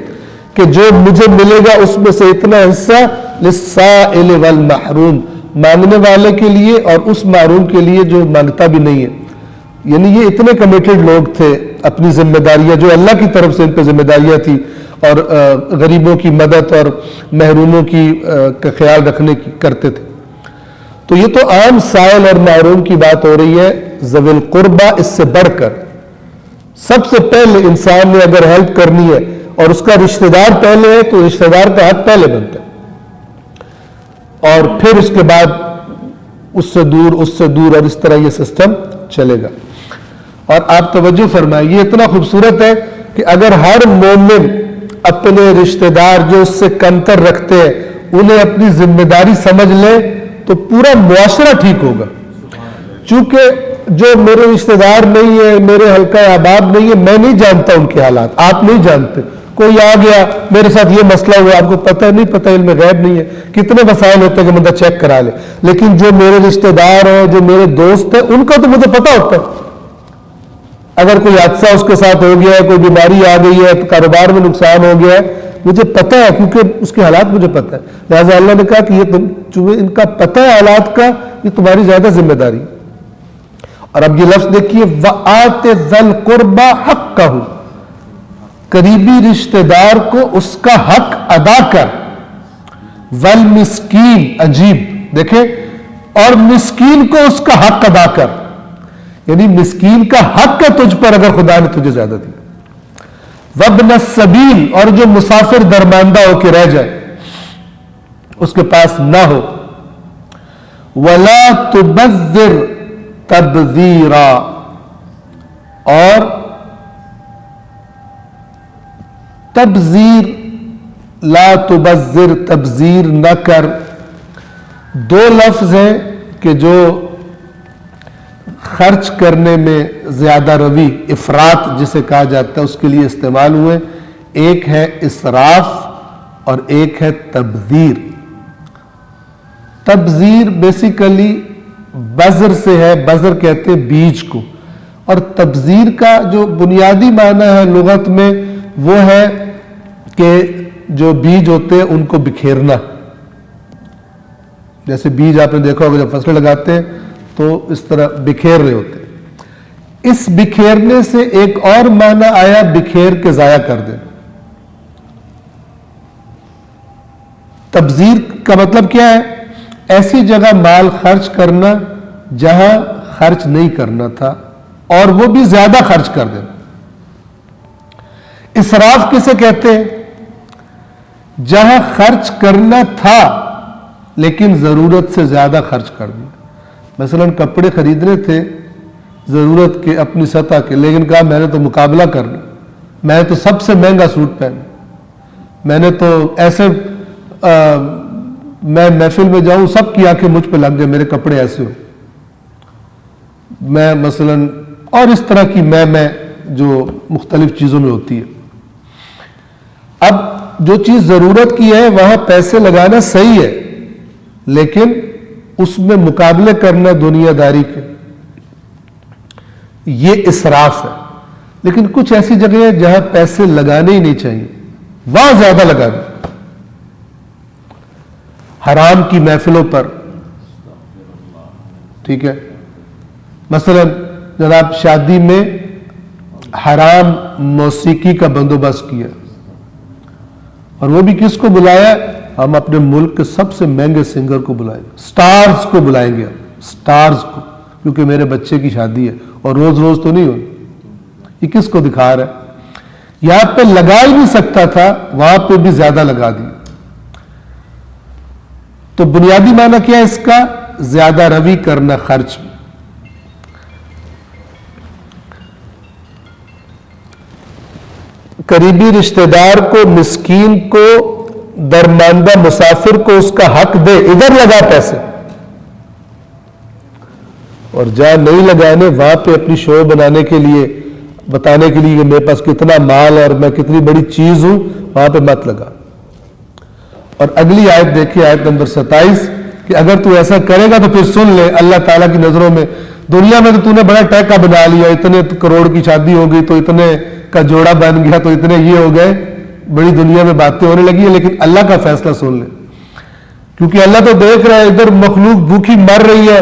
کہ جو مجھے ملے گا اس میں سے اتنا حصہ للسائل والمحروم، مانگنے والے کے لیے اور اس محروم کے لیے جو مانگتا بھی نہیں ہے۔ یعنی یہ اتنے کمیٹڈ لوگ تھے اپنی ذمہ داریاں جو اللہ کی طرف سے ان پہ ذمہ داریاں تھی، اور غریبوں کی مدد اور محروموں کی کا خیال رکھنے کی کرتے تھے۔ تو یہ تو عام سائل اور محروم کی بات ہو رہی ہے، ذوی القربہ اس سے بڑھ کر سب سے پہلے انسان نے اگر ہیلپ کرنی ہے اور اس کا رشتہ دار پہلے ہے تو رشتہ دار کا حق پہلے بنتا ہے، اور پھر اس کے بعد اس سے دور، اور اس طرح یہ سسٹم چلے گا۔ اور آپ توجہ فرمائیں، یہ اتنا خوبصورت ہے کہ اگر ہر مومن اپنے رشتہ دار جو اس سے کمتر رکھتے ہیں انہیں اپنی ذمہ داری سمجھ لے تو پورا معاشرہ ٹھیک ہوگا۔ چونکہ جو میرے رشتہ دار نہیں ہے، میرے حلقہ احباب نہیں ہے، میں نہیں جانتا ان کے حالات، آپ نہیں جانتے۔ کوئی آ گیا میرے ساتھ یہ مسئلہ ہوا، آپ کو پتہ نہیں، پتہ علم غیب نہیں ہے، کتنے مسائل ہوتے ہیں کہ بندہ چیک کرا لے، لیکن جو میرے رشتہ دار ہیں، جو میرے دوست ہیں، ان کا تو مجھے پتہ ہوتا ہے۔ اگر کوئی حادثہ اس کے ساتھ ہو گیا ہے، کوئی بیماری آ گئی ہے، کاروبار میں نقصان ہو گیا ہے، مجھے پتہ ہے کیونکہ اس کے حالات مجھے پتہ ہے۔ لہٰذا اللہ نے کہا کہ یہ تمہیں ان کا پتہ ہے حالات کا، یہ تمہاری زیادہ ذمہ داری ہے۔ اور اب یہ لفظ دیکھیے وَآتِ ذَا الْقُرْبَى حَقَّهُ، قریبی رشتہ دار کو اس کا حق ادا کر، وَالْمِسْكِينَ، عجیب دیکھیں، اور مسکین کو اس کا حق ادا کر، یعنی مسکین کا حق ہے تجھ پر اگر خدا نے تجھے زیادہ دیا۔ وَابْنَ السَّبِيلِ، اور جو مسافر درماندہ ہو کے رہ جائے، اس کے پاس نہ ہو۔ وَلَا تُبَذِّرْ تبذیرا، اور تبذیر، لا تبذر، تبذیر نہ کر، دو لفظ ہیں کہ جو خرچ کرنے میں زیادہ روی، افراط جسے کہا جاتا ہے، اس کے لیے استعمال ہوئے۔ ایک ہے اسراف اور ایک ہے تبذیر۔ تبذیر بیسیکلی بذر سے ہے، بذر کہتے ہیں بیج کو، اور تبذیر کا جو بنیادی معنی ہے لغت میں وہ ہے کہ جو بیج ہوتے ہیں ان کو بکھیرنا۔ جیسے بیج آپ نے دیکھا ہوگا جب فصل لگاتے ہیں تو اس طرح بکھیر رہے ہوتے ہیں۔ اس بکھیرنے سے ایک اور معنی آیا بکھیر کے ضائع کر دینا، تبذیر کا مطلب کیا ہے؟ ایسی جگہ مال خرچ کرنا جہاں خرچ نہیں کرنا تھا اور وہ بھی زیادہ خرچ کر دینا۔ اسراف کسے کہتے ہیں؟ جہاں خرچ کرنا تھا لیکن ضرورت سے زیادہ خرچ کر دیا۔ مثلا کپڑے خریدنے تھے ضرورت کے اپنی سطح کے، لیکن کہا میں نے تو مقابلہ کرنا، میں نے تو سب سے مہنگا سوٹ پہنا، میں نے تو ایسے میں محفل میں جاؤں سب کی آنکھیں مجھ پہ لگ گئے، میرے کپڑے ایسے ہو، میں مثلا اور اس طرح کی میں جو مختلف چیزوں میں ہوتی ہے۔ اب جو چیز ضرورت کی ہے وہاں پیسے لگانا صحیح ہے، لیکن اس میں مقابلے کرنا دنیا داری کے، یہ اسراف ہے۔ لیکن کچھ ایسی جگہ ہیں جہاں پیسے لگانے ہی نہیں چاہیے، وہاں زیادہ لگانا۔ حرام کی محفلوں پر، ٹھیک ہے، مثلا جناب شادی میں حرام موسیقی کا بندوبست کیا، اور وہ بھی کس کو بلایا؟ ہم اپنے ملک کے سب سے مہنگے سنگر کو بلائیں گے، سٹارز کو بلائیں گے، سٹارز کو، کیونکہ میرے بچے کی شادی ہے اور روز روز تو نہیں ہوئی۔ یہ کس کو دکھا رہا ہے؟ یہاں پہ لگا ہی نہیں سکتا تھا، وہاں پہ بھی زیادہ لگا دی۔ تو بنیادی معنی کیا ہے اس کا؟ زیادہ روی کرنا خرچ میں۔ قریبی رشتہ دار کو، مسکین کو، درماندہ مسافر کو اس کا حق دے، ادھر لگا پیسے، اور جہاں نہیں لگانے وہاں پہ اپنی شو بنانے کے لیے، بتانے کے لیے کہ میرے پاس کتنا مال اور میں کتنی بڑی چیز ہوں، وہاں پہ مت لگا۔ اور اگلی آیت دیکھیے، آیت نمبر 27، کہ اگر تو ایسا کرے گا تو پھر سن لے، اللہ تعالیٰ کی نظروں میں دنیا میں تو نے بڑا ٹیکا بنا لیا، اتنے کروڑ کی شادی ہو گئی تو اتنے کا جوڑا بن گیا تو اتنے یہ ہو گئے، بڑی دنیا میں باتیں ہونے لگی ہیں، لیکن اللہ کا فیصلہ سن لے، کیونکہ اللہ تو دیکھ رہا ہے ادھر مخلوق بھوکی مر رہی ہے۔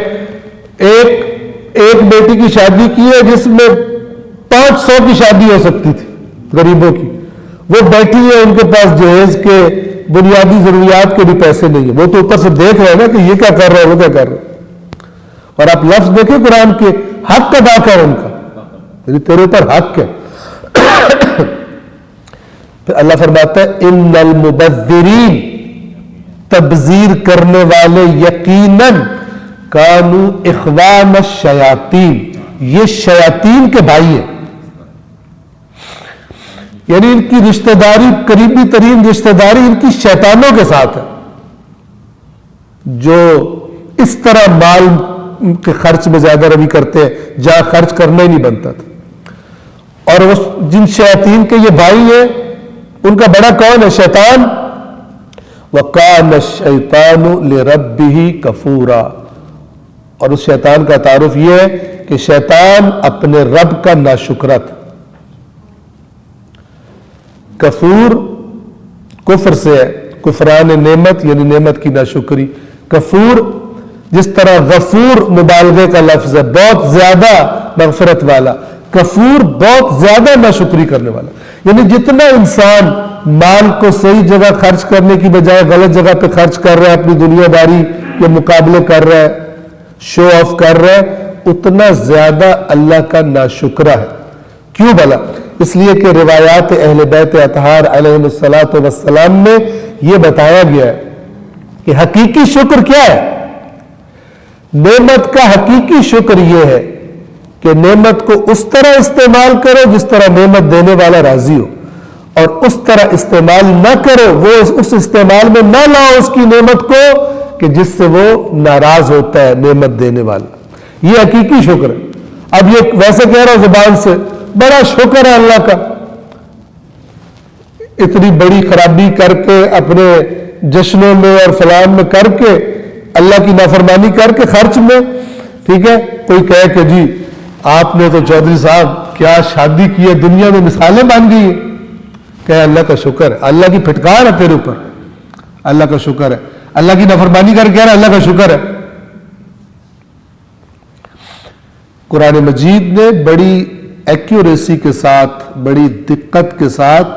ایک بیٹی کی شادی کی ہے جس میں 500 کی شادی ہو سکتی تھی غریبوں کی، وہ بیٹھی ہے، ان کے پاس جہیز کے بنیادی ضروریات کے بھی پیسے نہیں ہیں، وہ تو اوپر سے دیکھ رہے ہیں نا کہ یہ کیا کر رہا ہے، وہ کیا کر رہا ہے۔ اور آپ لفظ دیکھیں قرآن کے، حق ادا کر ان کا، یعنی تیرے اوپر حق ہے۔ پھر اللہ فرماتا ہے ان المبذرین، تبذیر کرنے والے یقیناً کانوا اخوان الشیاطین، یہ شیاطین کے بھائی ہیں، یعنی ان کی رشتہ داری، قریبی ترین رشتہ داری ان کی شیطانوں کے ساتھ ہے، جو اس طرح مال کے خرچ میں زیادہ روی کرتے ہیں جہاں خرچ کرنا ہی نہیں بنتا تھا۔ اور وہ جن شیاطین کے یہ بھائی ہیں ان کا بڑا کون ہے؟ شیطان۔ وَقَانَ الشَّيْطَانُ لِرَبِّهِ كَفُورًا، اور اس شیطان کا تعارف یہ ہے کہ شیطان اپنے رب کا ناشکرا تھا۔ کفور کفر سے ہے، کفران نعمت یعنی نعمت کی ناشکری۔ کفور جس طرح غفور مبالغے کا لفظ ہے، بہت زیادہ مغفرت والا، کفور بہت زیادہ ناشکری کرنے والا، یعنی جتنا انسان مال کو صحیح جگہ خرچ کرنے کی بجائے غلط جگہ پہ خرچ کر رہا ہے، اپنی دنیا داری کے مقابلے کر رہا ہے، شو آف کر رہا ہے، اتنا زیادہ اللہ کا ناشکرا ہے۔ کیوں بھلا؟ اس لیے کہ روایات اہل بیت اطہار علیہم الصلاۃ والسلام میں یہ بتایا گیا ہے کہ حقیقی شکر کیا ہے؟ نعمت کا حقیقی شکر یہ ہے کہ نعمت کو اس طرح استعمال کرو جس طرح نعمت دینے والا راضی ہو، اور اس طرح استعمال نہ کرو، وہ اس استعمال میں نہ لاؤ اس کی نعمت کو کہ جس سے وہ ناراض ہوتا ہے نعمت دینے والا۔ یہ حقیقی شکر ہے۔ اب یہ ویسے کہہ رہا ہوں زبان سے، بڑا شکر ہے اللہ کا، اتنی بڑی خرابی کر کے اپنے جشنوں میں اور فلان میں کر کے، اللہ کی نافرمانی کر کے خرچ میں، ٹھیک ہے، کوئی کہے کہ جی آپ نے تو چودھری صاحب کیا شادی کی ہے، دنیا میں مثالیں بن گئی ہیں، کہ اللہ کا شکر ہے، اللہ کی پھٹکار ہے تیرے اوپر، اللہ کا شکر ہے، اللہ کی نافرمانی کر کے کہہ رہا اللہ کا شکر ہے۔ قرآن مجید نے بڑی ایکیوریسی کے ساتھ، بڑی دقت کے ساتھ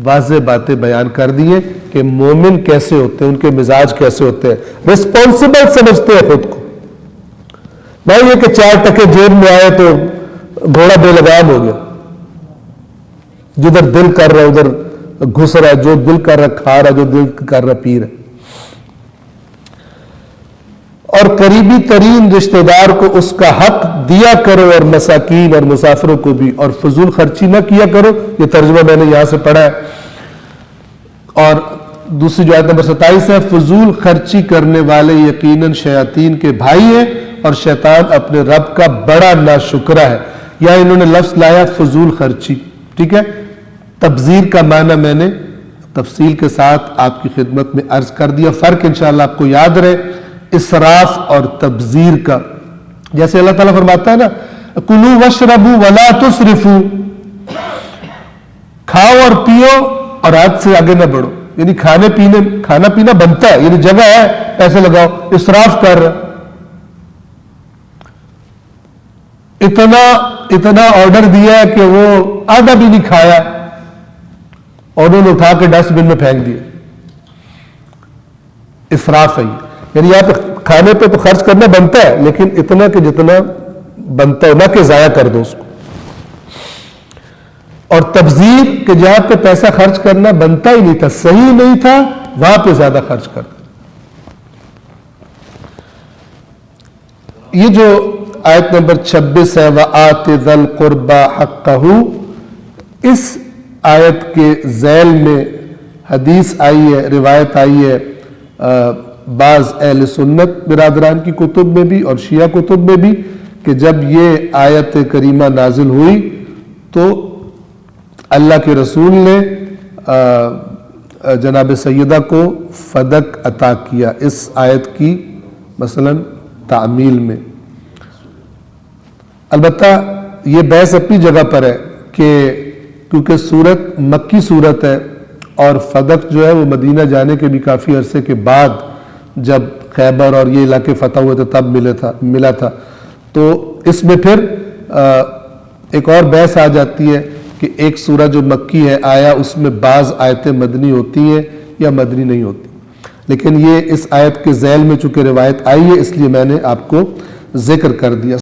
واضح باتیں بیان کر دیے کہ مومن کیسے ہوتے ہیں، ان کے مزاج کیسے ہوتے ہیں، رسپانسبل سمجھتے ہیں خود کو. نہیں یہ کہ 4 ٹکے جیب میں آئے تو گھوڑا بے لگام ہو گیا، جدھر دل کر رہا ادھر گھس رہا ہے، جو دل کر رہا کھا رہا، جو دل کر رہا پی رہا. اور قریبی ترین رشتہ دار کو اس کا حق دیا کرو، اور مساکین اور مسافروں کو بھی، اور فضول خرچی نہ کیا کرو. یہ ترجمہ میں نے یہاں سے پڑھا ہے. اور دوسری جو آیت نمبر 27 ہے، فضول خرچی کرنے والے یقیناً شیاطین کے بھائی ہیں، اور شیطان اپنے رب کا بڑا ناشکرا ہے. یا انہوں نے لفظ لایا فضول خرچی، ٹھیک ہے. تبذیر کا معنی میں نے تفصیل کے ساتھ آپ کی خدمت میں عرض کر دیا. فرق انشاءاللہ آپ کو یاد رہے اسراف اور تبذیر کا. جیسے اللہ تعالیٰ فرماتا ہے نا، کلوا واشربوا ولا تسرفوا، کھاؤ اور پیو اور حد سے آگے نہ بڑھو. یعنی کھانا پینا بنتا ہے، یعنی جگہ ہے، پیسے لگاؤ. اسراف کر رہا، اتنا آرڈر دیا ہے کہ وہ آدھا بھی نہیں کھایا اور انہوں نے اٹھا کے ڈسٹ بن میں پھینک دیا. اسراف ہے یہ. یعنی یہاں پہ کھانے پہ تو خرچ کرنا بنتا ہے، لیکن اتنا کہ جتنا بنتا ہے، نہ کہ ضائع کر دو اس کو. اور تبذیر کہ جہاں پہ پیسہ خرچ کرنا بنتا ہی نہیں تھا، صحیح نہیں تھا، وہاں پہ زیادہ خرچ کر. یہ جو آیت نمبر 26 ہے، وَآتِ ذَا الْقُرْبَى حَقَّهُ، اس آیت کے ذیل میں حدیث آئی ہے، روایت آئی ہے بعض اہل سنت برادران کی کتب میں بھی اور شیعہ کتب میں بھی، کہ جب یہ آیت کریمہ نازل ہوئی تو اللہ کے رسول نے جناب سیدہ کو فدق عطا کیا اس آیت کی مثلا تعمیل میں. البتہ یہ بحث اپنی جگہ پر ہے کہ کیونکہ سورت مکی سورت ہے اور فدق جو ہے وہ مدینہ جانے کے بھی کافی عرصے کے بعد جب خیبر اور یہ علاقے فتح ہوئے تھے تب ملا تھا، تو اس میں پھر ایک اور بحث آ جاتی ہے کہ ایک سورہ جو مکی ہے، آیا اس میں بعض آیتیں مدنی ہوتی ہیں یا مدنی نہیں ہوتی. لیکن یہ اس آیت کے ذیل میں چونکہ روایت آئی ہے، اس لیے میں نے آپ کو ذکر کر دیا.